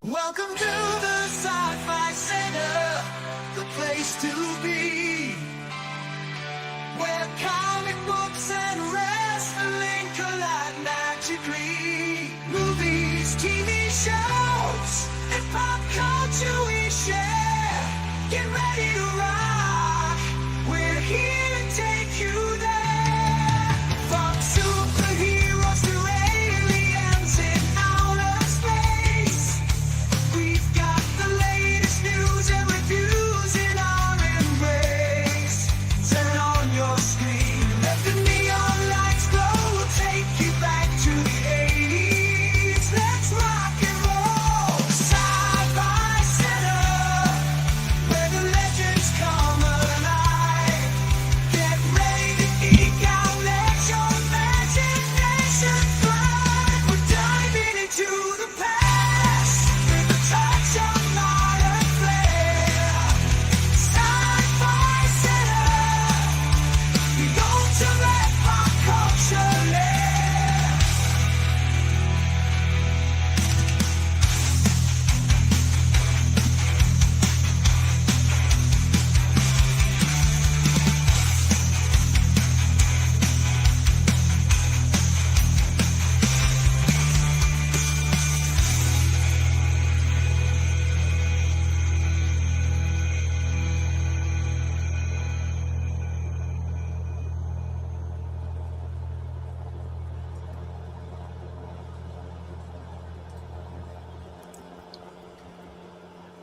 Welcome to the Sci-Fi Center, the place to be, where comic books and wrestling collide magically. Movies, TV shows, and pop culture we share. Get ready to rock, we're here to take you there. From superheroes to aliens in outer space, we've got the latest news and reviews in our embrace. Turn on your screen, let the neon lights glow. We'll take you back to the 80s. Let's rock and roll. Sci-Fi Center, where the legends come alive. Get ready to geek out, let your imagination thrive. We're diving into the past with a touch of modern flair. Sci-Fi Center, the ultimate pop culture lair.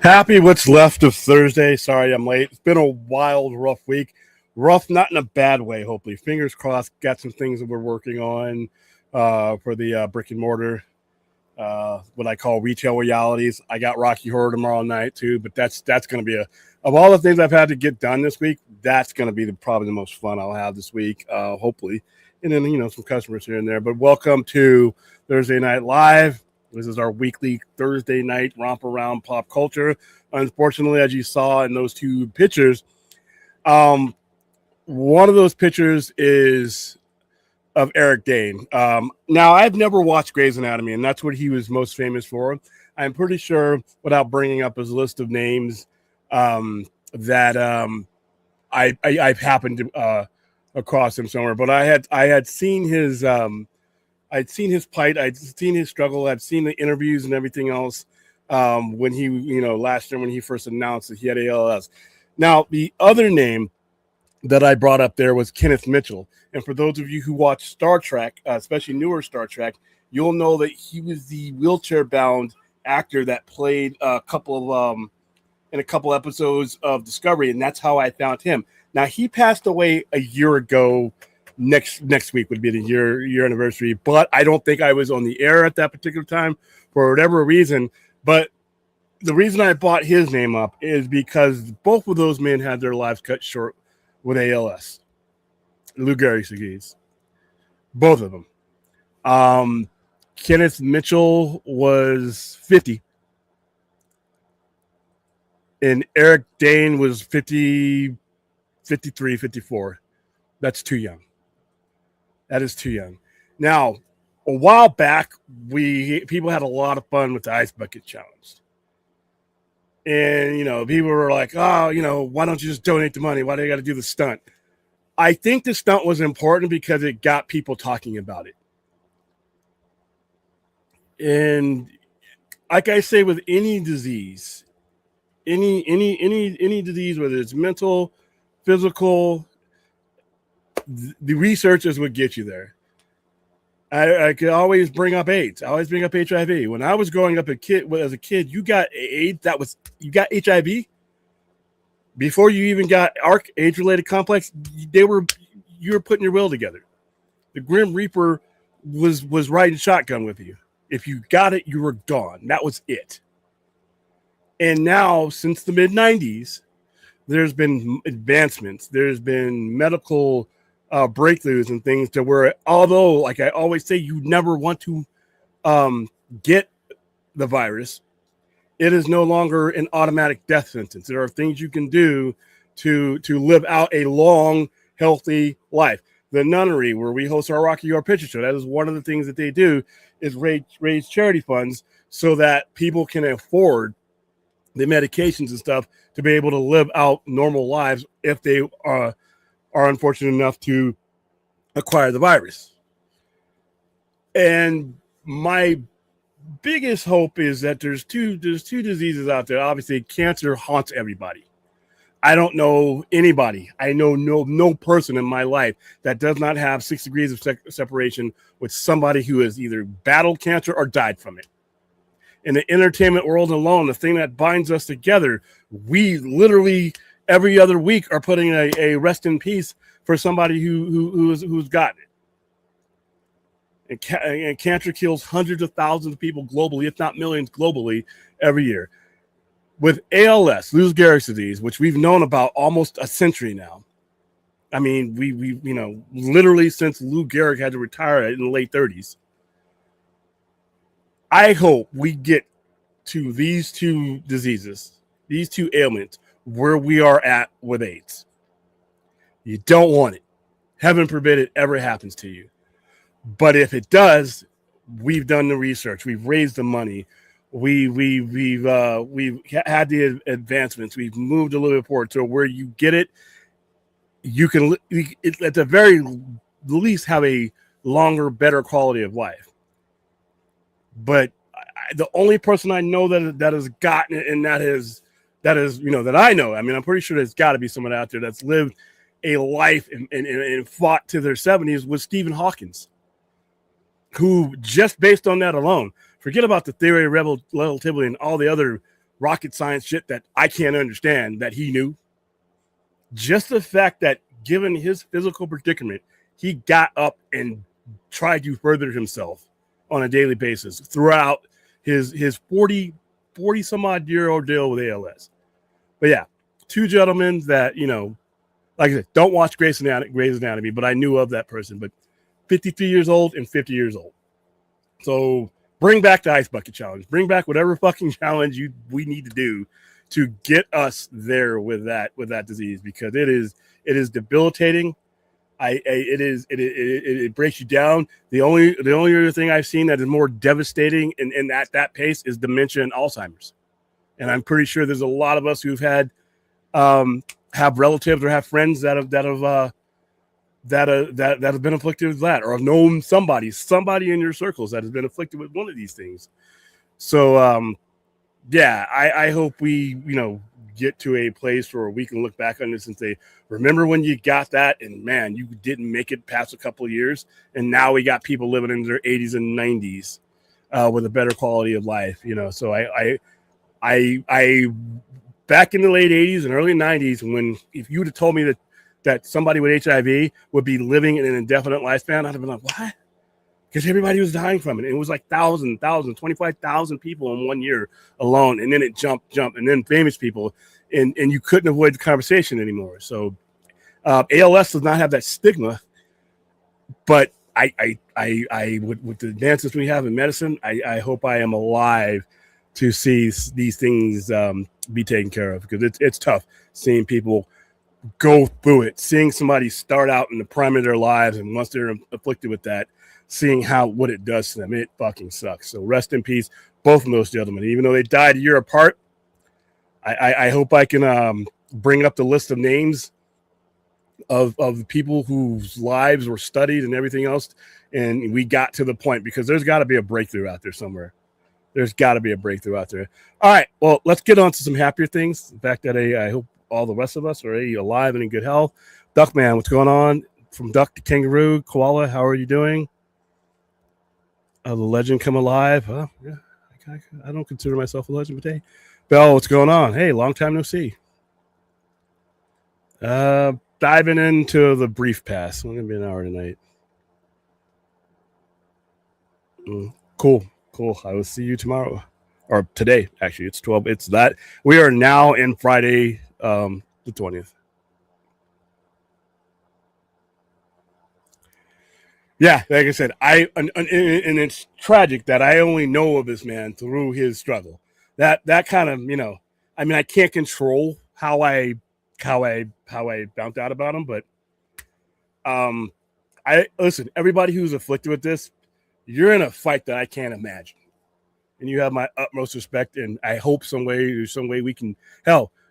Happy what's left of Thursday. Sorry I'm late. It's been a wild, rough week. Rough, not in a bad way, hopefully. Fingers crossed. Got some things that we're working on for the brick and mortar, what I call retail realities. I got Rocky Horror tomorrow night too, but that's going to be of all the things I've had to get done this week, that's going to be probably the most fun I'll have this week, hopefully. And then, some customers here and there. But welcome to Thursday Night Live. This is our weekly Thursday night romp around pop culture. Unfortunately, as you saw in those two pictures, one of those pictures is of Eric Dane. Now, I've never watched Grey's Anatomy, and that's what he was most famous for. I'm pretty sure, without bringing up his list of names, that I've happened to across him somewhere. But I had seen his I'd seen his plight, I'd seen his struggle, I'd seen the interviews and everything else when he, last year when he first announced that he had ALS. Now, the other name that I brought up there was Kenneth Mitchell. And for those of you who watch Star Trek, especially newer Star Trek, you'll know that he was the wheelchair-bound actor that played in a couple episodes of Discovery, and that's how I found him. Now, he passed away a year ago. Next week would be the year anniversary, but I don't think I was on the air at that particular time for whatever reason. But the reason I brought his name up is because both of those men had their lives cut short with ALS. Lou Gehrig's disease. Both of them. Kenneth Mitchell was 50. And Eric Dane was 50, 53, 54. That's too young. That is too young. Now, a while back, people had a lot of fun with the Ice Bucket Challenge. And, people were like, oh, why don't you just donate the money? Why do you got to do the stunt? I think the stunt was important because it got people talking about it. And like I say, with any disease, any disease, whether it's mental, physical, the research is what gets you there. I could always bring up AIDS. I always bring up HIV. When I was growing up as a kid, you got AIDS. You got HIV before you even got ARC, age-related complex. You were putting your will together. The Grim Reaper was riding shotgun with you. If you got it, you were gone. That was it. And now, since the mid-90s, there's been advancements. There's been medical breakthroughs and things to where, although, like I always say, you never want to get the virus, it is no longer an automatic death sentence. There are things you can do to live out a long, healthy life. The Nunnery, where we host our Rocky Horror Picture Show, that is one of the things that they do is raise charity funds so that people can afford the medications and stuff to be able to live out normal lives if they are unfortunate enough to acquire the virus. And my biggest hope is that there's two diseases out there. Obviously, cancer haunts everybody. I don't know anybody. I know no person in my life that does not have 6 degrees of separation with somebody who has either battled cancer or died from it. In the entertainment world alone, the thing that binds us together, we literally every other week are putting a rest in peace for somebody who's gotten it. And cancer kills hundreds of thousands of people globally, if not millions globally, every year. With ALS, Lou Gehrig's disease, which we've known about almost a century now. I mean, we literally since Lou Gehrig had to retire in the late 30s. I hope we get to these two diseases, these two ailments, where we are at with AIDS. You don't want it. Heaven forbid it ever happens to you. But if it does, we've done the research. We've raised the money. We've had the advancements. We've moved a little bit forward to where you get it. You can, at the very least, have a longer, better quality of life. But the only person I know that has gotten it, and that I know. I mean, I'm pretty sure there's got to be someone out there that's lived a life and fought to their 70s, was Stephen Hawking, who just based on that alone. Forget about the theory of relativity and all the other rocket science shit that I can't understand that he knew. Just the fact that given his physical predicament, he got up and tried to further himself on a daily basis throughout his 40 some odd year old deal with ALS. But yeah, two gentlemen that, like I said, don't watch Grey's Anatomy, but I knew of that person. But 53 years old and 50 years old. So bring back the ice bucket challenge. Bring back whatever fucking challenge we need to do to get us there with that disease, because it is debilitating. It breaks you down. The only other thing I've seen that is more devastating in that pace is dementia and Alzheimer's. And I'm pretty sure there's a lot of us who've had have relatives or have friends that have been afflicted with that, or have known somebody in your circles that has been afflicted with one of these things. So yeah, I hope we get to a place where we can look back on this and say, remember when you got that and man, you didn't make it past a couple of years, and now we got people living in their 80s and 90s with a better quality of life. So I back in the late 80s and early 90s, when if you would have told me that somebody with HIV would be living in an indefinite lifespan, I'd have been like, what? Because everybody was dying from it. It was like 25,000 people in 1 year alone. And then it jumped, and then famous people, and you couldn't avoid the conversation anymore. So ALS does not have that stigma, but I with the advances we have in medicine, I hope I am alive to see these things be taken care of, because it's tough seeing people go through it, seeing somebody start out in the prime of their lives, and once they're afflicted with that, seeing what it does to them. It fucking sucks. So rest in peace, both of those gentlemen. Even though they died a year apart, I hope I can bring up the list of names of people whose lives were studied and everything else, and we got to the point, because there's got to be a breakthrough out there somewhere. There's got to be a breakthrough out there. All right, well, let's get on to some happier things. The fact that I hope all the rest of us are alive and in good health. Duckman, what's going on? From duck to kangaroo, koala, how are you doing? The legend come alive. Huh? Yeah, I don't consider myself a legend, but hey, Bell, what's going on? Hey, long time no see. Diving into the brief pass. It's gonna be an hour tonight. Cool. I will see you tomorrow, or today. Actually, it's 12. It's that we are now in Friday, the 20th. Yeah, like I said, and it's tragic that I only know of this man through his struggle. That kind of, I mean, I can't control how I found out about him, but I listen. Everybody who's afflicted with this, you're in a fight that I can't imagine. and you have my utmost respect. And I hope some way we can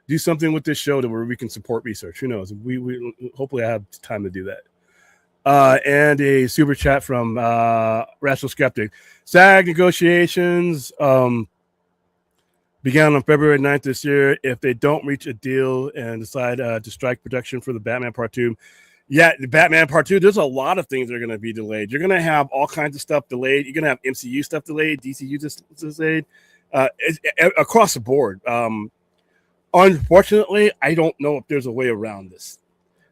do something with this show to where we can support research. Who knows? We hopefully I have time to do that. And a super chat from Rational Skeptic. SAG negotiations began on February 9th this year. If they don't reach a deal and decide to strike production for the Batman Part 2, the Batman Part 2, there's a lot of things that are going to be delayed. You're going to have all kinds of stuff delayed. You're going to have MCU stuff delayed, DCU delayed, across the board. Unfortunately, I don't know if there's a way around this.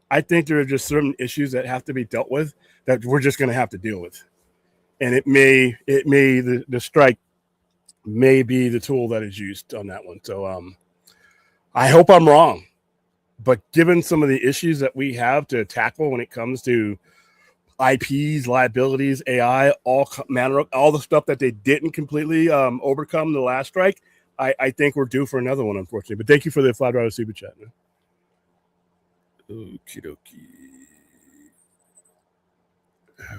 I think there are just certain issues that have to be dealt with that we're just going to have to deal with. And the strike may be the tool that is used on that one. So I hope I'm wrong. But given some of the issues that we have to tackle when it comes to IPs, liabilities, AI, all the stuff that they didn't completely overcome the last strike, I think we're due for another one, unfortunately. But thank you for the $5 super chat, man. Okie dokie.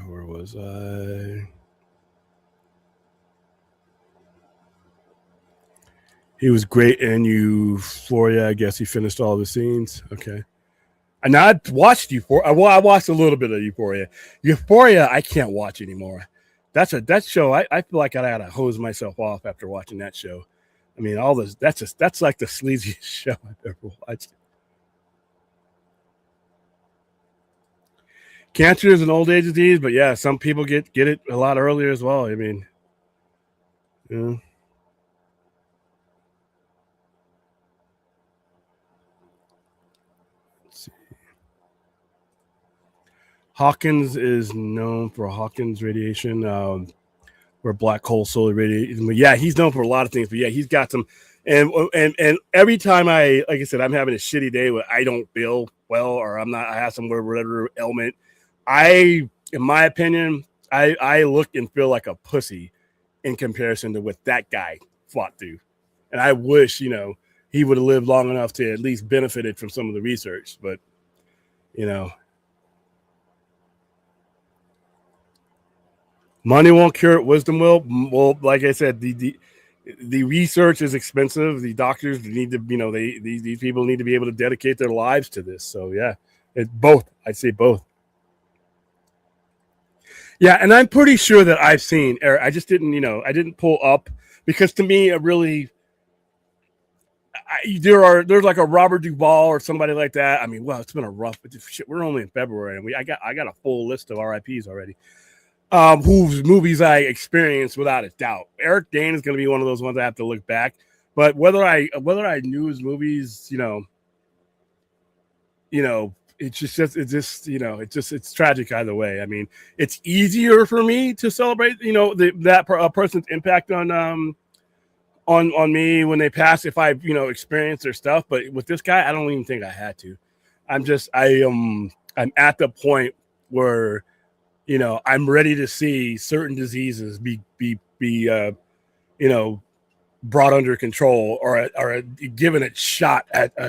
Where was I? He was great in Euphoria. I guess he finished all the scenes. Okay. And I watched Euphoria. Well, I watched a little bit of Euphoria. Euphoria, I can't watch anymore. That show, I feel like I gotta hose myself off after watching that show. I mean, all this, that's like the sleaziest show I've ever watched. Cancer is an old age disease, but yeah, some people get it a lot earlier as well. I mean, yeah. Let's see. Hawkins is known for Hawkins radiation, where black hole solar radiation. But yeah, he's known for a lot of things. But yeah, he's got some. And every time like I said, I'm having a shitty day where I don't feel well, or I have some whatever ailment. In my opinion, I look and feel like a pussy in comparison to what that guy fought through. And I wish, he would have lived long enough to at least benefited from some of the research. But, money won't cure it, wisdom will. Well, like I said, the research is expensive. The doctors need to, these people need to be able to dedicate their lives to this. So yeah, it's both. I'd say both. Yeah, and I'm pretty sure that I've seen Eric. I just didn't, I didn't pull up because to me, it really, there's like a Robert Duvall or somebody like that. I mean, well, it's been a rough shit. We're only in February, and I got a full list of RIPs already. Whose movies I experienced without a doubt. Eric Dane is going to be one of those ones I have to look back. But whether I knew his movies, it's tragic either way. I mean, it's easier for me to celebrate, that person's impact on me when they pass if I experienced their stuff. But with this guy, I don't even think I had to. I'm at the point where I'm ready to see certain diseases be brought under control or given a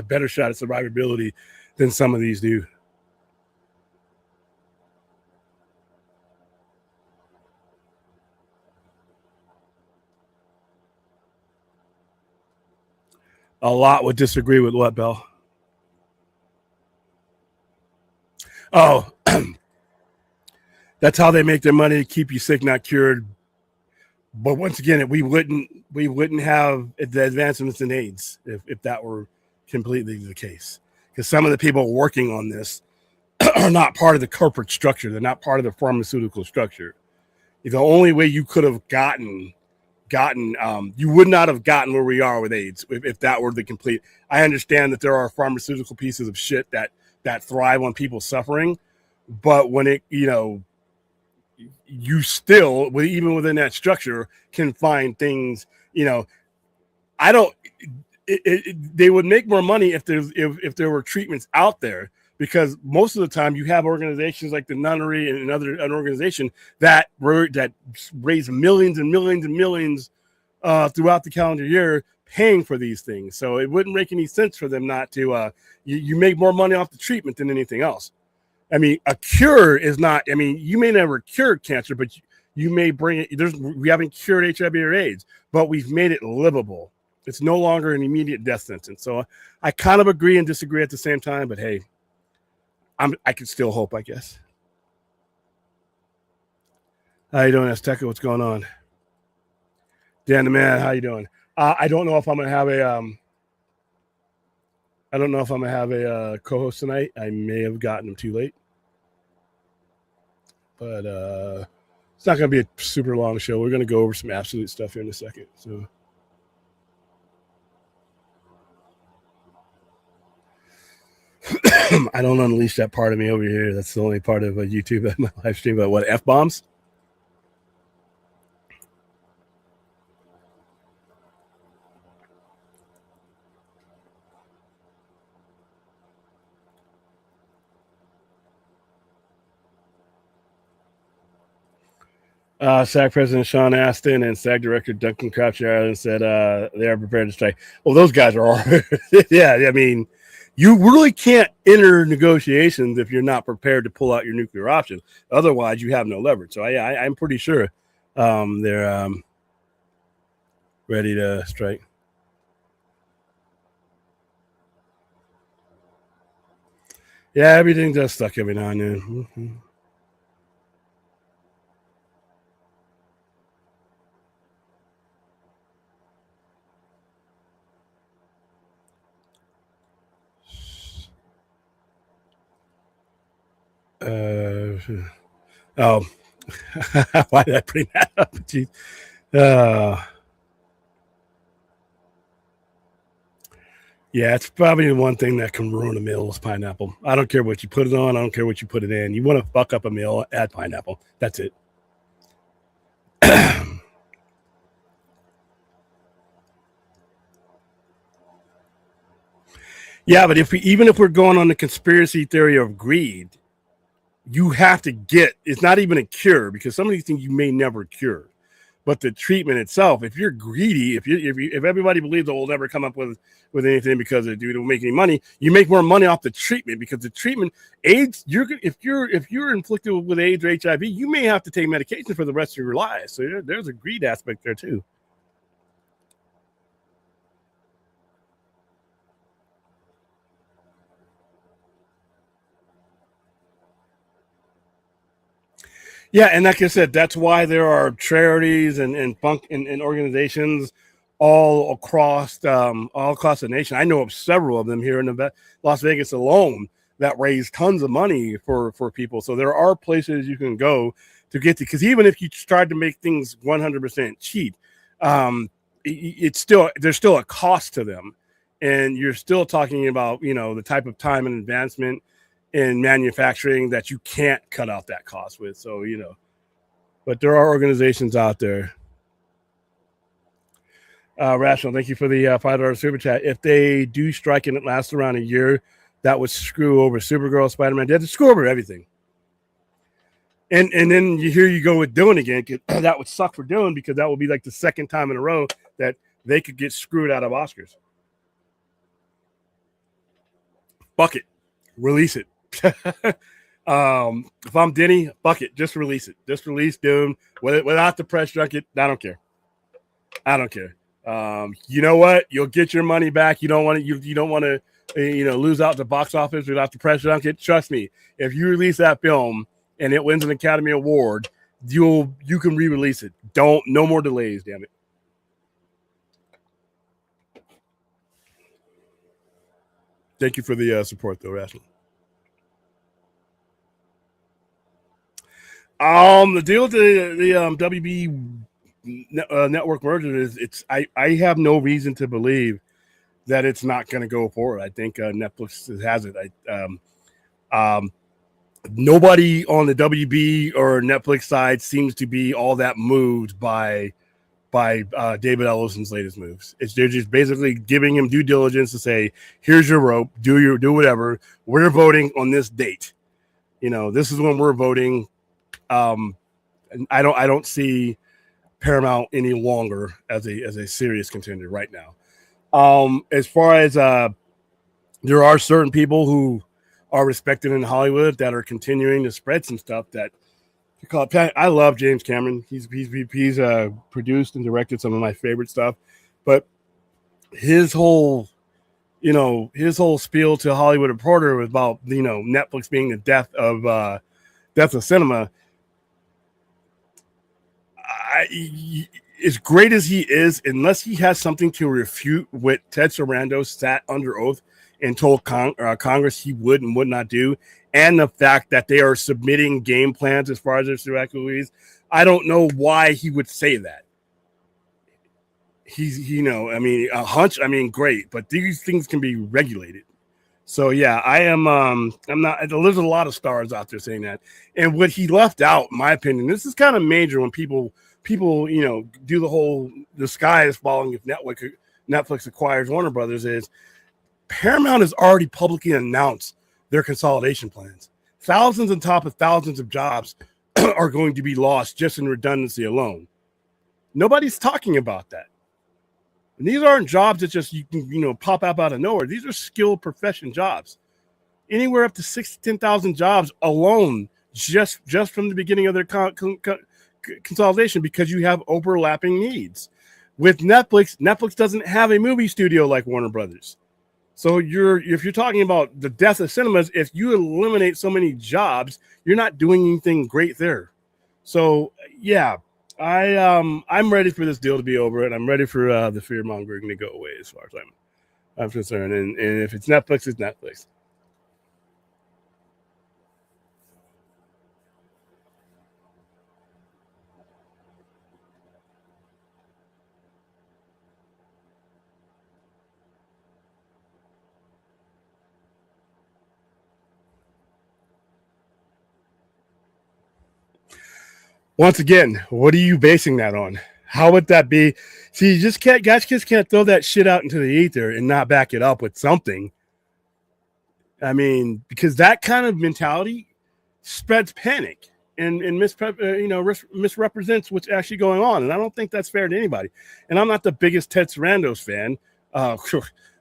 better shot at survivability than some of these do. A lot would disagree with what, Bell? Oh, that's how they make their money to keep you sick, not cured. But once again, we wouldn't have the advancements in AIDS if that were completely the case. Because some of the people working on this are not part of the corporate structure. They're not part of the pharmaceutical structure. The only way you could have gotten, you would not have gotten where we are with AIDS if that were the complete. I understand that there are pharmaceutical pieces of shit that thrive on people suffering, but when it, you still, even within that structure, can find things. They would make more money if there were treatments out there, because most of the time you have organizations like the Nunnery and another organization that raise millions and millions and millions throughout the calendar year paying for these things. So it wouldn't make any sense for them not to. You make more money off the treatment than anything else. I mean, a cure is not. I mean, you may never cure cancer, but you may bring it. We haven't cured HIV or AIDS, but we've made it livable. It's no longer an immediate death sentence. So I kind of agree and disagree at the same time. But hey, I can still hope, I guess. How you doing, Azteca? What's going on? Dan the man, how you doing? I don't know if I'm gonna have a co-host tonight. I may have gotten him too late, but it's not gonna be a super long show. We're gonna go over some absolute stuff here in a second. So. I don't unleash that part of me over here. That's the only part of YouTube at my live stream. But what, F-bombs? SAG President Sean Astin and SAG Director Duncan Croucher Ireland said they are prepared to strike. Well, those guys are all yeah, I mean, you really can't enter negotiations if you're not prepared to pull out your nuclear option. Otherwise, you have no leverage. So I'm pretty sure they're ready to strike. Yeah, everything does stuck every now and then. Mm-hmm. Oh, why did I bring that up? Jeez. Yeah, it's probably the one thing that can ruin a meal is pineapple. I don't care what you put it on. I don't care what you put it in. You want to fuck up a meal, add pineapple. That's it. Yeah, but even if we're going on the conspiracy theory of greed, you have to it's not even a cure because some of these things you may never cure. But the treatment itself, if you're greedy, if everybody believes that we'll never come up with anything because they don't make any money, you make more money off the treatment because the treatment AIDS. If you're inflicted with AIDS or HIV, you may have to take medication for the rest of your life. So there's a greed aspect there too. Yeah, and like I said, that's why there are charities and organizations all across the nation. I know of several of them here in Las Vegas alone that raise tons of money for people. So there are places you can go to get to, because even if you tried to make things 100% cheap, there's still a cost to them, and you're still talking about the type of time and advancement in manufacturing that you can't cut out that cost with. So, but there are organizations out there. Rational, thank you for the $5 super chat. If they do strike and it lasts around a year, that would screw over Supergirl, Spider-Man. They had to screw over everything. And then here you go with Dune again. That would suck for Dune because that would be like the second time in a row that they could get screwed out of Oscars. Fuck it. Release it. If I'm Denny, fuck it, just release it. Just release Dune without the press junket. I don't care. You know what? You'll get your money back. You don't want to lose out the box office without the press junket. Trust me, if you release that film and it wins an Academy Award, you can re-release it. No more delays, damn it. Thank you for the support, though, Rational. The deal with the WB network merger is I have no reason to believe that it's not going to go forward. I think Netflix has it. Nobody on the WB or Netflix side seems to be all that moved by David Ellison's latest moves. They're just basically giving him due diligence to say, here's your rope, do whatever. We're voting on this date. This is when we're voting. And I don't see Paramount any longer as a serious contender right now. As far as there are certain people who are respected in Hollywood that are continuing to spread some stuff that I love James Cameron. He's produced and directed some of my favorite stuff, but his whole his whole spiel to Hollywood Reporter was about Netflix being the death of cinema. As great as he is, unless he has something to refute what Ted Sarandos sat under oath and told Congress he would and would not do, and the fact that they are submitting game plans as far as their survival movies, I don't know why he would say that. He's, a hunch, great, but these things can be regulated. So yeah, I'm not, there's a lot of stars out there saying that. And what he left out, in my opinion, this is kind of major when people, do the whole, the sky is falling if Netflix acquires Warner Brothers, is Paramount has already publicly announced their consolidation plans. Thousands on top of thousands of jobs are going to be lost just in redundancy alone. Nobody's talking about that. And these aren't jobs that just you can pop up out of nowhere. These are skilled profession jobs. Anywhere up to 6,000 to 10,000 jobs alone, just from the beginning of their consolidation, because you have overlapping needs. With Netflix doesn't have a movie studio like Warner Brothers. So if you're talking about the death of cinemas, if you eliminate so many jobs, you're not doing anything great there. So yeah. I'm ready for this deal to be over, and I'm ready for the fear mongering to go away as far as I'm concerned. And if it's Netflix, it's Netflix. Once again, what are you basing that on? How would that be? See, you just can't throw that shit out into the ether and not back it up with something. Because that kind of mentality spreads panic and misrepresents what's actually going on. And I don't think that's fair to anybody. And I'm not the biggest Ted Sarandos fan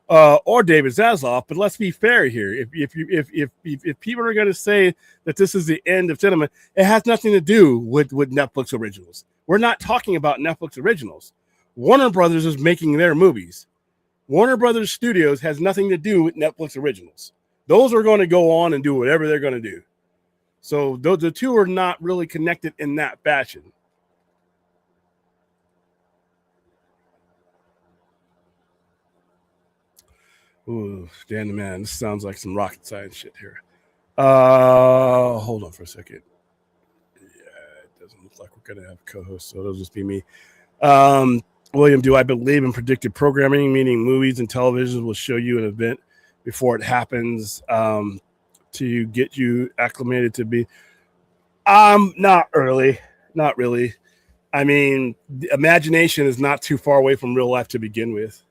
or David Zaslav, but let's be fair here. If people are going to say that this is the end of cinema, it has nothing to do with Netflix originals. We're not talking about Netflix originals. Warner Brothers is making their movies. Warner Brothers Studios has nothing to do with Netflix originals. Those are going to go on and do whatever they're going to do. So the two are not really connected in that fashion. Ooh, damn, man, this sounds like some rocket science shit here. Hold on for a second. Yeah, it doesn't look like we're gonna have a co-host, so it'll just be me. William, do I believe in predictive programming, meaning movies and television will show you an event before it happens to get you acclimated to be? Not really. The imagination is not too far away from real life to begin with.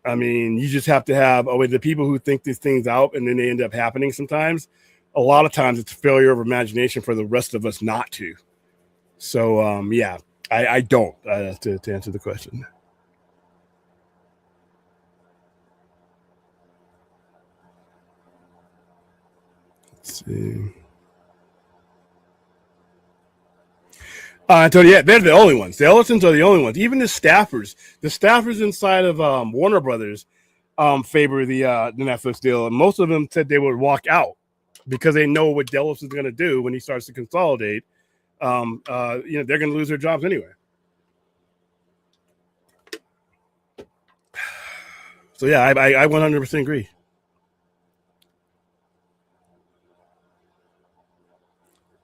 You just have to have the people who think these things out and then they end up happening sometimes. A lot of times it's a failure of imagination for the rest of us not to. So, yeah, I don't, to answer the question. Let's see. So yeah, they're the only ones. The Ellisons are the only ones. Even the staffers inside of Warner Brothers favor the Netflix deal, and most of them said they would walk out because they know what Delos is going to do when he starts to consolidate. They're going to lose their jobs anyway. So yeah, I 100% agree.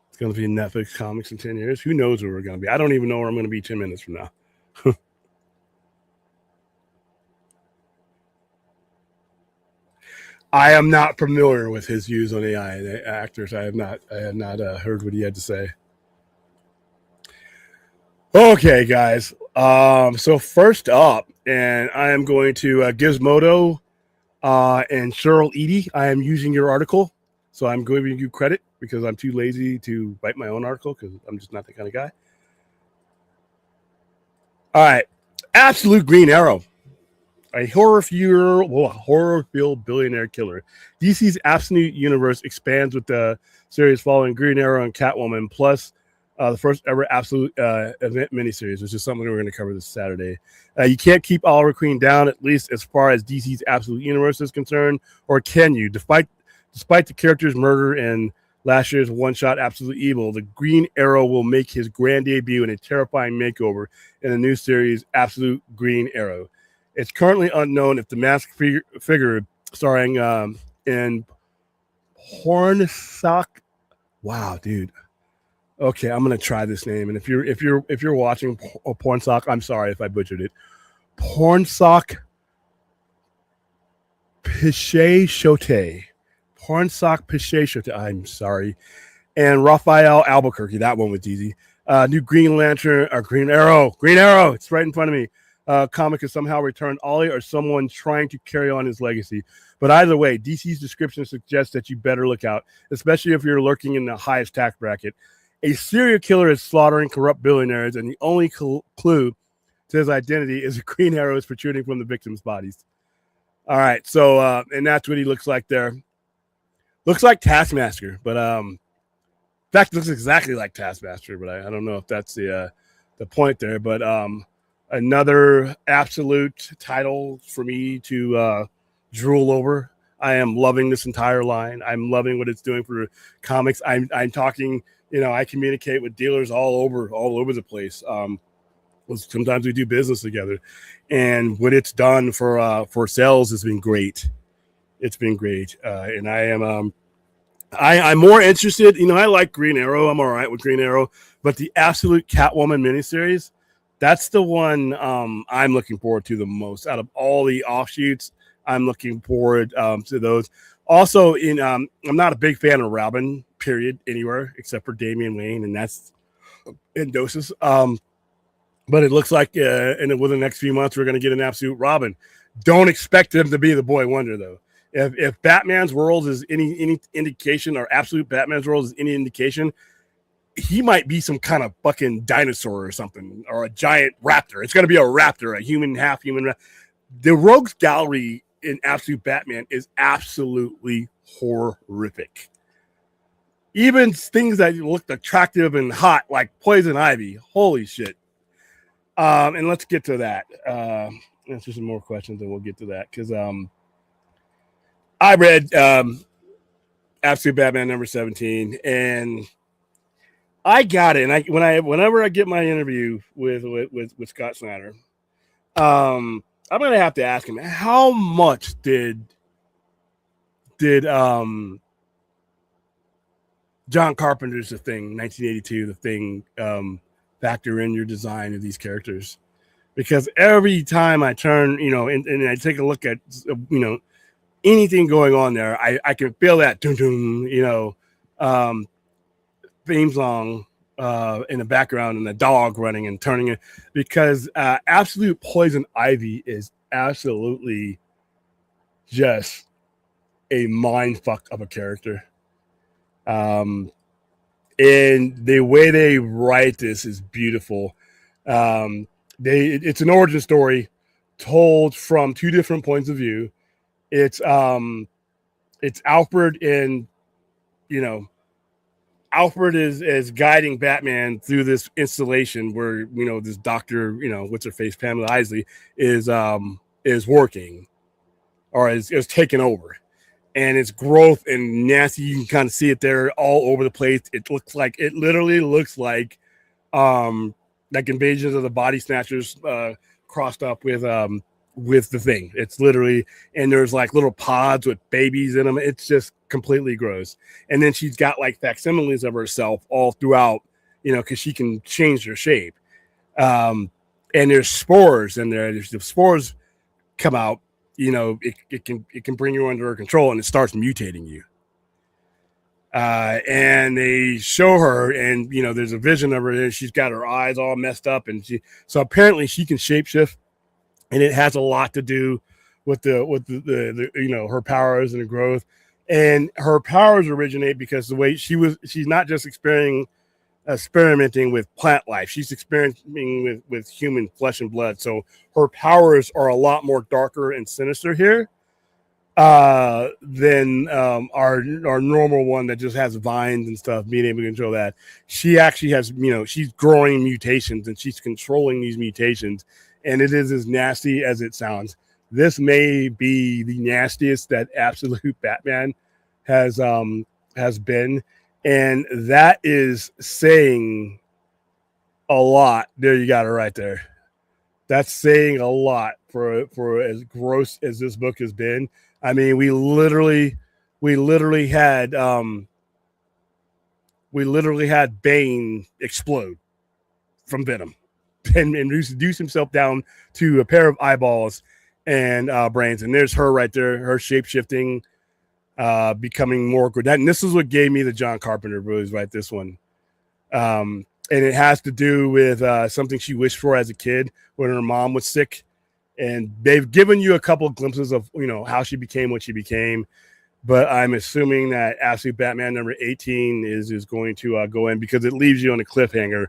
It's going to be Netflix comics in 10 years. Who knows where we're going to be? I don't even know where I'm going to be 10 minutes from now. I am not familiar with his views on AI and actors. I have not heard what he had to say. Okay, guys. So first up, and I am going to Gizmodo and Cheryl Edie. I am using your article, so I'm giving you credit because I'm too lazy to write my own article because I'm just not the kind of guy. All right. Absolute Green Arrow. a horror-filled billionaire killer. DC's Absolute Universe expands with the series following Green Arrow and Catwoman, plus the first ever Absolute event miniseries, which is something we're going to cover this Saturday. You can't keep Oliver Queen down, at least as far as DC's Absolute Universe is concerned, or can you? Despite the character's murder in last year's one-shot Absolute Evil, the Green Arrow will make his grand debut in a terrifying makeover in the new series Absolute Green Arrow. It's currently unknown if the masked figure starring in Pornsock. Wow, dude. Okay, I'm gonna try this name, and if you're watching Pornsock, I'm sorry if I butchered it. Pornsock Piché-Chote. Pornsock Piché-Chote. I'm sorry. And Raphael Albuquerque. That one was easy. New Green Lantern or Green Arrow. Green Arrow. It's right in front of me. Comic has somehow returned Ollie or someone trying to carry on his legacy. But either way, DC's description suggests that you better look out, especially if you're lurking in the highest tax bracket. A serial killer is slaughtering corrupt billionaires, and the only clue to his identity is a green arrow is protruding from the victims' bodies. All right, so and that's what he looks like there. Looks like Taskmaster, but in fact, looks exactly like Taskmaster. But I don't know if that's the point there. But another absolute title for me to drool over. I am loving this entire line. I'm loving what it's doing for comics. I'm talking. I communicate with dealers all over the place. Sometimes we do business together, and what it's done for sales has been great. It's been great, and I am I'm more interested. I like Green Arrow. I'm all right with Green Arrow, but the Absolute Catwoman miniseries, that's the one I'm looking forward to the most out of all the offshoots. I'm looking forward to those. Also, I'm not a big fan of Robin. Period. Anywhere except for Damian Wayne, and that's in doses. But it looks like within the next few months we're going to get an Absolute Robin. Don't expect him to be the boy wonder though. If Batman's world is any indication, or Absolute Batman's world is any indication, he might be some kind of fucking dinosaur or something, or a giant raptor. It's going to be a raptor, a human, half human. The Rogues Gallery in Absolute Batman is absolutely horrific. Even things that looked attractive and hot, like Poison Ivy. Holy shit. And let's get to that. Answer some more questions and we'll get to that. Because I read Absolute Batman number 17, and I got it. And whenever I get my interview with Scott Snyder, I'm gonna have to ask him, how much did John Carpenter's The Thing, 1982, The Thing, factor in your design of these characters? Because every time I turn, and I take a look at, anything going on there, I can feel that theme song in the background, and the dog running and turning it, because Absolute Poison Ivy is absolutely just a mind fuck of a character. And the way they write this is beautiful. It's an origin story told from two different points of view. It's Alfred, and Alfred is guiding Batman through this installation where this doctor, what's her face, Pamela Isley, is working, or is taken over. And its growth and nasty, you can kind of see it there all over the place. It literally looks like Invasions of the Body Snatchers crossed up with The Thing. It's literally, and there's like little pods with babies in them. It's just completely gross. And then she's got like facsimiles of herself all throughout, because she can change her shape. And there's spores in there. The spores come out. It can bring you under control, and it starts mutating you. And they show her, and there's a vision of her, and she's got her eyes all messed up, and so apparently she can shapeshift, and it has a lot to do with the her powers and the growth. And her powers originate because the way she's not just experiencing experimenting with plant life. She's experimenting with human flesh and blood. So her powers are a lot more darker and sinister here than our normal one that just has vines and stuff, being able to control that. She actually has, she's growing mutations and she's controlling these mutations, and it is as nasty as it sounds. This may be the nastiest that Absolute Batman has been, and that is saying a lot. There, you got it right there. That's saying a lot for as gross as this book has been. I mean, we literally had Bane explode from venom and reduce himself down to a pair of eyeballs and brains. And there's her right there, her shape shifting, becoming more good. And this is what gave me the John Carpenter blues, right? This one. And it has to do with something she wished for as a kid when her mom was sick. And they've given you a couple of glimpses of, how she became what she became. But I'm assuming that Absolute Batman number 18 is going to go in, because it leaves you on a cliffhanger.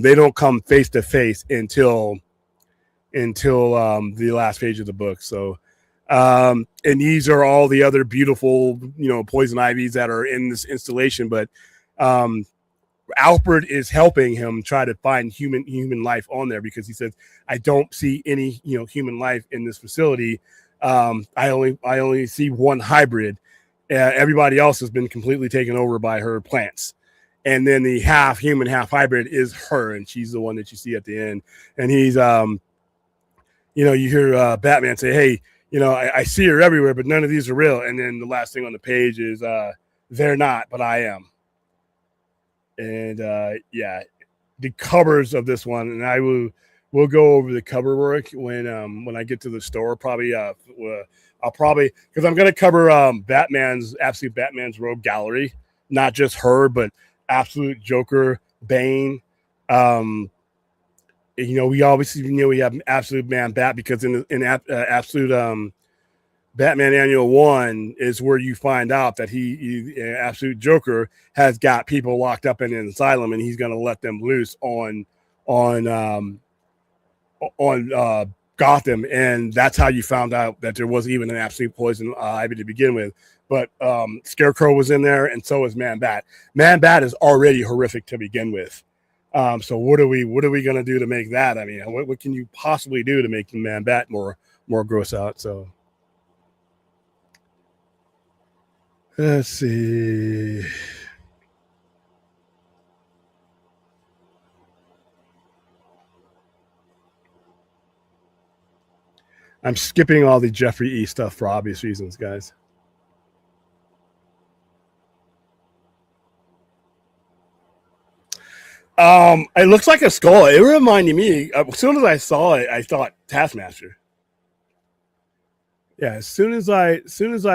They don't come face to face until the last page of the book. So, and these are all the other beautiful, poison ivies that are in this installation. But Alfred is helping him try to find human life on there, because he says, I don't see any, human life in this facility. I only see one hybrid. Everybody else has been completely taken over by her plants. And then the half human, half hybrid is her. And she's the one that you see at the end. And he's, you hear Batman say, hey, I see her everywhere, but none of these are real. And then the last thing on the page is, they're not, but I am. And the covers of this one, and we'll go over the cover work when I get to the store. Probably I'll probably, because I'm gonna cover Absolute Batman's Rogue Gallery, not just her, but Absolute Joker, Bane. We obviously we have Absolute Man Bat, because in Absolute Batman Annual 1 is where you find out that he Absolute Joker has got people locked up in an asylum, and he's going to let them loose on Gotham, and that's how you found out that there wasn't even an absolute poison ivy to begin with. But Scarecrow was in there, and so is Man Bat. Man Bat is already horrific to begin with. So what are we going to do to make that? I mean, what can you possibly do to make Man Bat more gross out? So. Let's see. I'm skipping all the Jeffrey E. stuff for obvious reasons, guys. It looks like a skull. It reminded me. As soon as I saw it, I thought Taskmaster. Yeah, as soon as I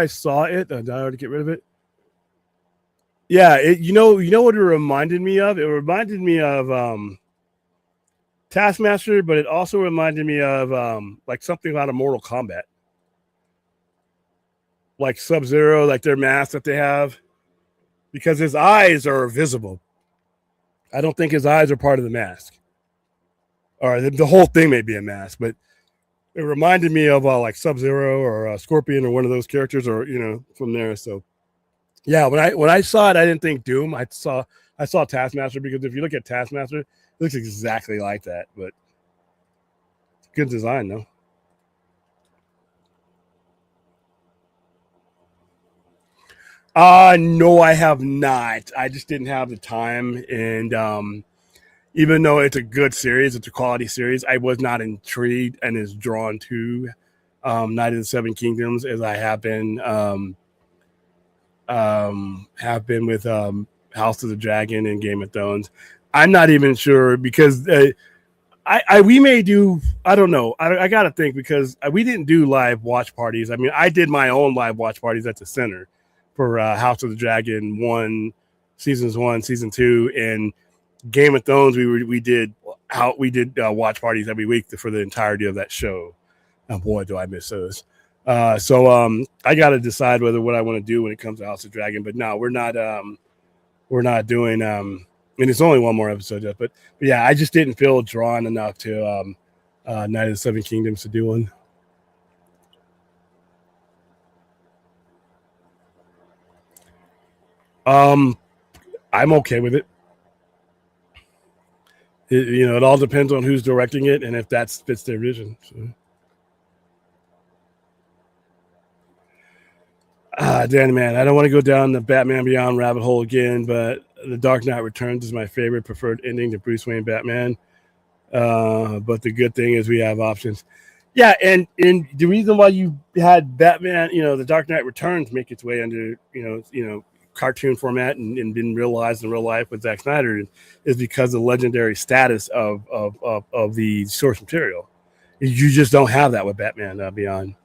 saw it, did I already get rid of it? Yeah, you know what it reminded me of? It reminded me of Taskmaster, but it also reminded me of like something out of Mortal Kombat, like Sub-Zero, like their mask that they have, because his eyes are visible. I don't think his eyes are part of the mask, or the whole thing may be a mask, but it reminded me of like Sub-Zero or Scorpion or one of those characters, or from there. So yeah, when I saw it, I didn't think Doom. I saw Taskmaster, because if you look at Taskmaster, it looks exactly like that. But good design, though. No, I have not. I just didn't have the time, and even though it's a good series, it's a quality series, I was not intrigued and as drawn to Night of the Seven Kingdoms as I have been with House of the Dragon and Game of Thrones. I'm not even sure, because we may do, I don't know. I got to think, because we didn't do live watch parties. I mean, I did my own live watch parties at the center for House of the Dragon seasons 1, season 2, and Game of Thrones. We did watch parties every week for the entirety of that show. Oh boy, do I miss those. So I got to decide what I want to do when it comes to House of Dragon. But no, we're not doing and it's only one more episode yet. But yeah, I just didn't feel drawn enough to Night of the Seven Kingdoms to do one. I'm okay with it. It all depends on who's directing it and if that fits their vision. So. Danny, man, I don't want to go down the Batman Beyond rabbit hole again, but The Dark Knight Returns is my favorite preferred ending to Bruce Wayne Batman. But the good thing is we have options. Yeah, and the reason why you had Batman, The Dark Knight Returns make its way under, cartoon format and been realized in real life with Zack Snyder is because of the legendary status of the source material. You just don't have that with Batman Beyond.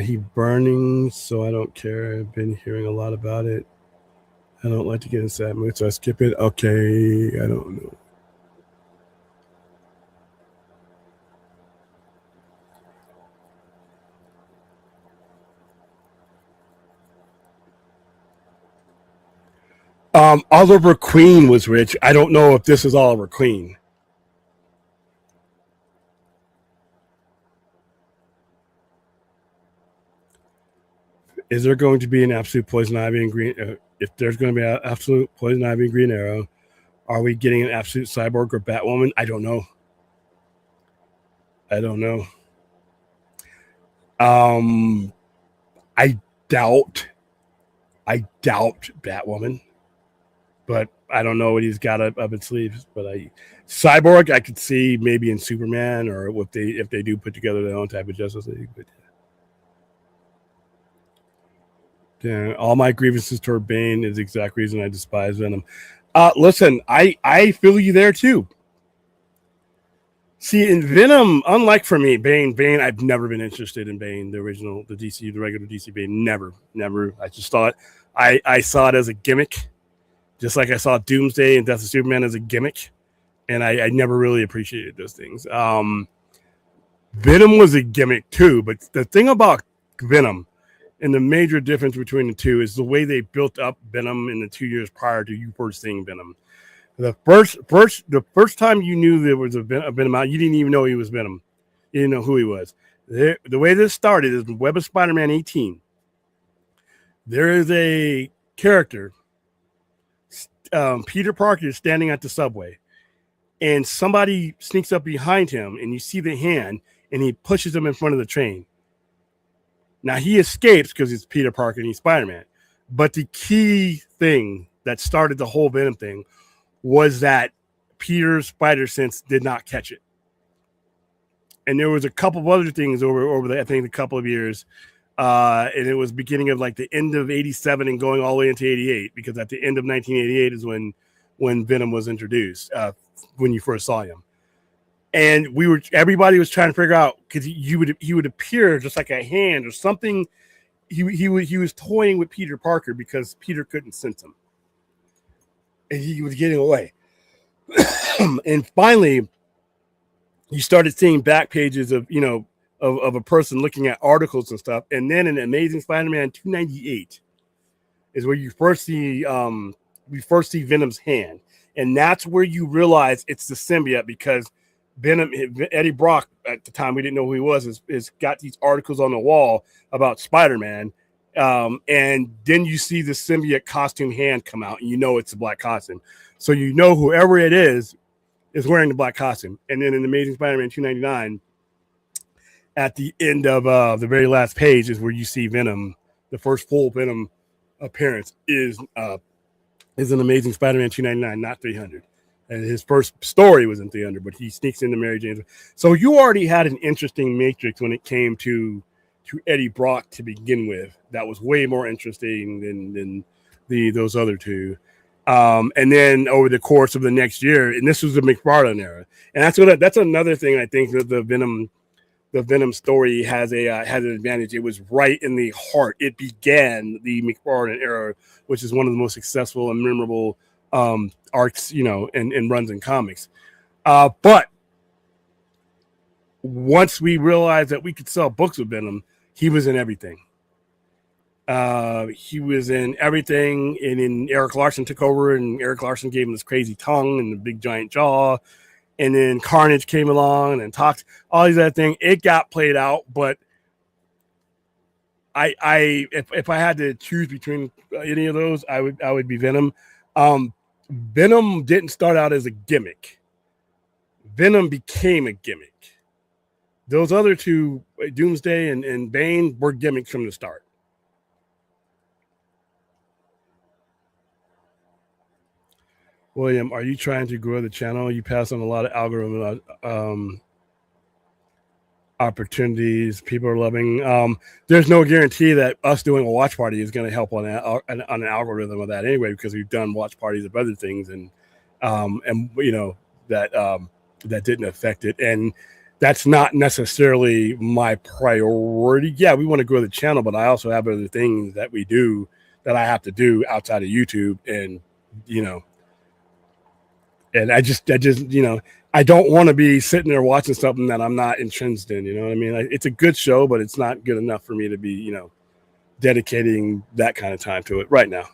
He burning, so I don't care. I've been hearing a lot about it. I don't like to get into that mood, so I skip it. Okay, I don't know. Oliver Queen was rich. I don't know if this is Oliver Queen. Is there going to be an absolute Poison Ivy and Green? If there's going to be an absolute Poison Ivy and Green Arrow, are we getting an absolute Cyborg or Batwoman? I don't know. I doubt Batwoman, but I don't know what he's got up his sleeves. But Cyborg, I could see maybe in Superman, or if they do put together their own type of Justice League. But yeah, all my grievances toward Bane is the exact reason I despise Venom. Listen, I feel you there too. See, in Venom, unlike for me, Bane, I've never been interested in Bane, the regular DC Bane. Never. I just thought I saw it as a gimmick, just like I saw Doomsday and Death of Superman as a gimmick, and I never really appreciated those things. Venom was a gimmick too, but the thing about Venom and the major difference between the two is the way they built up Venom in the 2 years prior to you first seeing Venom. The first time you knew there was a Venom out, you didn't even know he was Venom. You didn't know who he was. The way this started is Web of Spider-Man 18. There is a character, Peter Parker, is standing at the subway, and somebody sneaks up behind him, and you see the hand, and he pushes him in front of the train. Now, he escapes because it's Peter Parker and he's Spider-Man. But the key thing that started the whole Venom thing was that Peter's spider sense did not catch it. And there was a couple of other things over the, I think, a couple of years. And it was beginning of like the end of 87 and going all the way into 88, because at the end of 1988 is when Venom was introduced, when you first saw him. And everybody was trying to figure out, because he would appear just like a hand or something. He was toying with Peter Parker because Peter couldn't sense him, and he was getting away. And finally, you started seeing back pages of a person looking at articles and stuff. And then in Amazing Spider-Man 298 is where you first see Venom's hand, and that's where you realize it's the symbiote, because Venom, Eddie Brock, at the time we didn't know who he was, is got these articles on the wall about Spider-Man, and then you see the symbiote costume hand come out, and you know it's a black costume. So you know whoever it is wearing the black costume. And then in Amazing Spider-Man 299, at the end of the very last page is where you see Venom. The first full Venom appearance is in Amazing Spider-Man 299, not 300. And his first story was in 300, but he sneaks into Mary Jane's. So you already had an interesting matrix when it came to Eddie Brock to begin with. That was way more interesting than those other two. And then over the course of the next year, and this was the McFarlane era, and that's another thing I think that the Venom story has an advantage. It was right in the heart. It began the McFarlane era, which is one of the most successful and memorable arcs, and runs in comics. But once we realized that we could sell books with Venom, he was in everything. He was in everything, and then Eric Larson took over, and Eric Larson gave him this crazy tongue and the big giant jaw. And then Carnage came along and talked all these other things. It got played out, but if I had to choose between any of those, I would be Venom. Venom didn't start out as a gimmick. Venom became a gimmick. Those other two, Doomsday and Bane, were gimmicks from the start. William, are you trying to grow the channel? You pass on a lot of algorithm opportunities. People are loving. There's no guarantee that us doing a watch party is going to help on an algorithm of that anyway, because we've done watch parties of other things, and you know that didn't affect it, and that's not necessarily my priority. Yeah, we want to grow the channel, but I also have other things that we do that I have to do outside of YouTube, and you know. And I just, you know, I don't want to be sitting there watching something that I'm not entrenched in. You know what I mean? It's a good show, but it's not good enough for me to be, you know, dedicating that kind of time to it right now.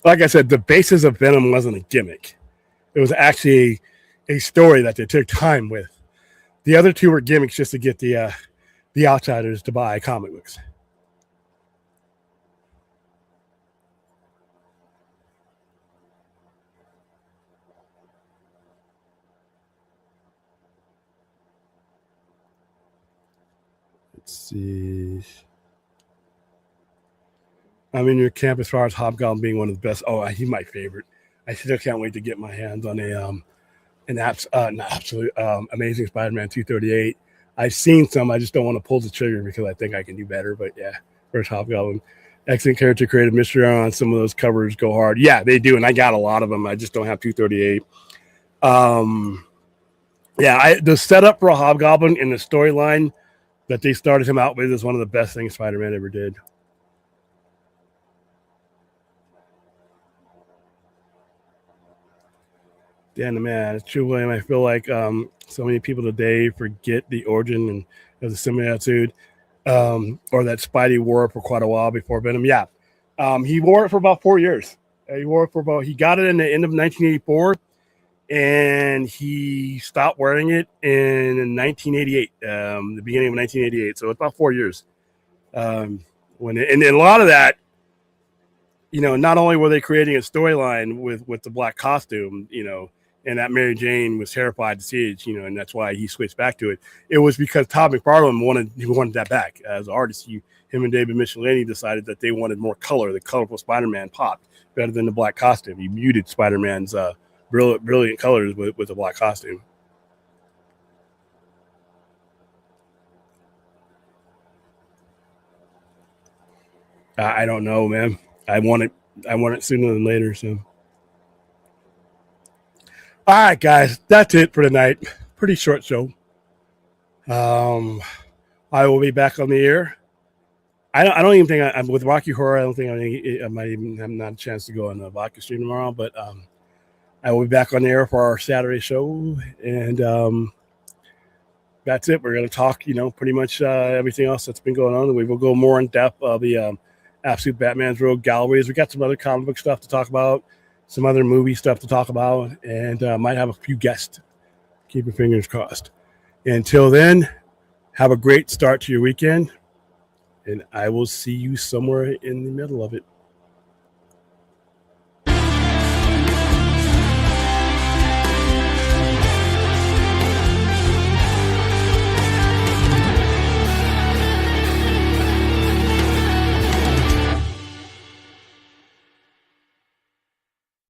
Like I said, the basis of Venom wasn't a gimmick. It was actually a story that they took time with. The other two were gimmicks just to get the outsiders to buy comic books. Let's see. I'm in your camp as far as Hobgoblin being one of the best. Oh, he's my favorite. I still can't wait to get my hands on an absolute Amazing Spider-Man 238. I've seen some. I just don't want to pull the trigger because I think I can do better. But yeah, first Hobgoblin. Excellent character created. Mystery on some of those covers go hard. Yeah, they do, and I got a lot of them. I just don't have 238. Yeah, the setup for a Hobgoblin in the storyline that they started him out with is one of the best things Spider-Man ever did. Dan, man, it's true, William. I feel like so many people today forget the origin and of the similitude, or that Spidey wore it for quite a while before Venom. Yeah, he wore it for about 4 years. He got it in the end of 1984, and he stopped wearing it in 1988, the beginning of 1988. So it's about 4 years. And a lot of that, you know, not only were they creating a storyline with the black costume, you know, and that Mary Jane was terrified to see it, you know, and that's why he switched back to it. It was because Todd McFarlane wanted that back as an artist. Him and David Michelinie decided that they wanted more color. The colorful Spider-Man popped better than the black costume. He muted Spider-Man's brilliant colors with the black costume. I don't know, man. I want it sooner than later. So, all right, guys, that's it for tonight. Pretty short show. I will be back on the air. I don't even think I'm with Rocky Horror. I don't think I might even have not a chance to go on the vodka stream tomorrow, but I will be back on the air for our Saturday show, and that's it. We're going to talk, you know, pretty much everything else that's been going on. We will go more in depth of the Absolute Batman's Rogue Galleries. We got some other comic book stuff to talk about, some other movie stuff to talk about, and might have a few guests. Keep your fingers crossed. Until then, have a great start to your weekend, and I will see you somewhere in the middle of it.